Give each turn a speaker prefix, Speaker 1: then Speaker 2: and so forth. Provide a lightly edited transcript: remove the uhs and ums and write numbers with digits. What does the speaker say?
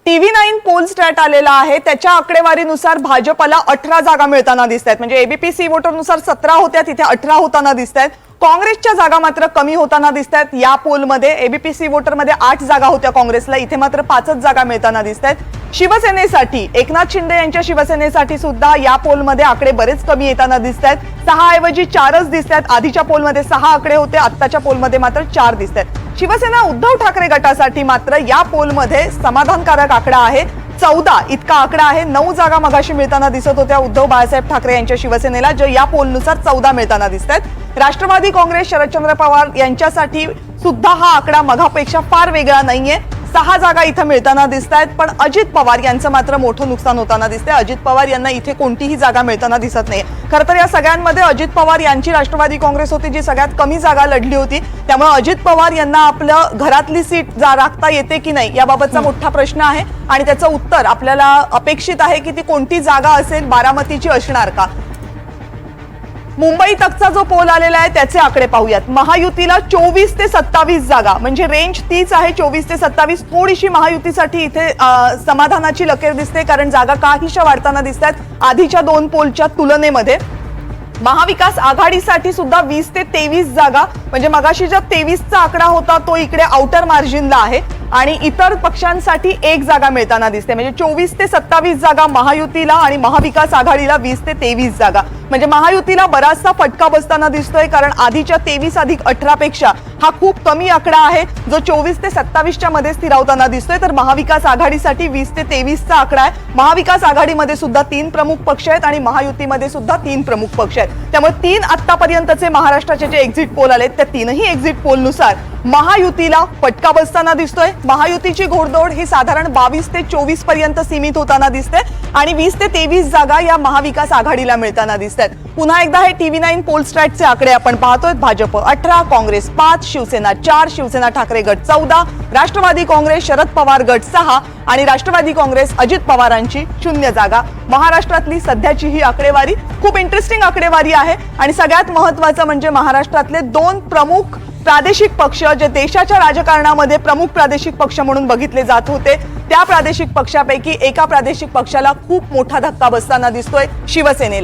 Speaker 1: TV9 pole stat आलेला आहे। त्याच्या आकडेवारीनुसार भाजपला 18 जागा मिळताना दिसतात। म्हणजे एबीपीसी वोटरनुसार 17 होत्या, तिथे 18 होताना दिसतात। काँग्रेसच्या जागा मात्र कमी होताना दिसतात। या पोलमध्ये एबीपीसी वोटरमध्ये 8 जागा होत्या काँग्रेसला, इथे मात्र 5च जागा मिळताना दिसतात। शिवसेनेसाठी एकनाथ शिंदे यांच्या शिवसेनेसाठी सुद्धा या पोलमध्ये आकडे बरेच कमी येताना दिसतात। 6 ऐवजी 4च दिसतात। आधीच्या पोलमध्ये 6 आकडे होते, आत्ताच्या पोलमध्ये मात्र 4 दिसतात। शिवसेना उद्धव ठाकरे गटासाठी मात्र या पोलमध्ये समाधानकारक आकडा आहे, 14 इतका आकडा आहे। 9 जागा मगाशी मिळताना दिसत होत्या उद्धव बाळासाहेब ठाकरे यांच्या शिवसेनेला, जे या पोलनुसार 14 मिळताना दिसतात। राष्ट्रवादी काँग्रेस शरदचंद्र पवार यांच्यासाठी सुद्धा हा आकडा मगापेक्षा फार वेगळा नाहीये, 6 जागा इथे मिळताना दिसतात। पण अजित पवार यांचं मात्र मोठं नुकसान होताना दिसतंय। अजित पवार यांना इथे कोणतीही जागा मिळताना दिसत नाही। खरं तर या सगळ्यांमध्ये अजित पवार यांची राष्ट्रवादी काँग्रेस होती जी सगळ्यात कमी जागा लढली होती, त्यामुळे अजित पवार यांना आपलं घरातली सीट राखता येते की नाही याबाबतचा मोठा प्रश्न आहे आणि त्याचं उत्तर आपल्याला अपेक्षित आहे की ती कोणती जागा असेल, बारामतीची असणार का। मुंबई तकचा जो पोल आलेला आहे त्याचे आकडे पाहूयात। महायुतीला 24 ते 27 जागा, म्हणजे रेंज तीच आहे 24 ते 27। थोडीशी महायुतीसाठी इथे समाधानाची लकीर दिसते, कारण जागा काहीशा वाढताना दिसतात आधीच्या 2 पोलच्या तुलनेमध्ये। महाविकास आघाडीसाठी सुद्धा 20 ते 23 जागा, म्हणजे मगाशी जो 23चा आकडा होता तो इकडे आउटर मार्जिनला आहे आणि इतर पक्षांसाठी 1 जागा मिळताना दिसते। म्हणजे 24 ते 27 जागा महायुतीला आणि महाविकास आघाडीला 20 ते 23 जागा, म्हणजे महायुतीला बराचसा फटका बसताना दिसतोय, कारण आधीच्या 23 अधिक 18 पेक्षा हा खूप कमी आकडा आहे जो 24 ते 27च्या मध्ये स्थिरावताना दिसतोय। तर महाविकास आघाडीसाठी 20 ते 23चा आकडा आहे। महाविकास आघाडीमध्ये सुद्धा 3 प्रमुख पक्ष आहेत आणि महायुतीमध्ये सुद्धा 3 प्रमुख पक्ष आहेत, त्यामुळे 3 आतापर्यंतचे महाराष्ट्राचे जे एक्झिट पोल आलेत त्या 3ही एक्झिट पोलनुसार महायुतीला फटका बसताना दिसतोय। महायुतीची घोडदौड ही साधारण 22 ते 24 पर्यंत सीमित होताना दिसते आणि 20 ते 23 जागा या महाविकास आघाडीला मिळताना दिसतात। पुन्हा एकदा हे TV9 पोल स्टॅटचे आकडे आपण पाहतोय। भाजप 18, काँग्रेस 5, शिवसेना 4, शिवसेना ठाकरे गट 14, राष्ट्रवादी काँग्रेस शरद पवार गट 6 आणि राष्ट्रवादी काँग्रेस अजित पवारांची 0 जागा। महाराष्ट्रातली सध्याची ही आकडेवारी खूप इंटरेस्टिंग आकडेवारी आहे आणि सगळ्यात महत्त्वाचं म्हणजे महाराष्ट्रातले 2 प्रमुख प्रादेशिक पक्ष जे देशाच्या राजकारणामध्ये प्रमुख प्रादेशिक पक्ष म्हणून बघितले जात होते, त्या प्रादेशिक पक्षापैकी एका प्रादेशिक पक्षाला खूप मोठा धक्का बसताना दिसतोय, शिवसेनेला।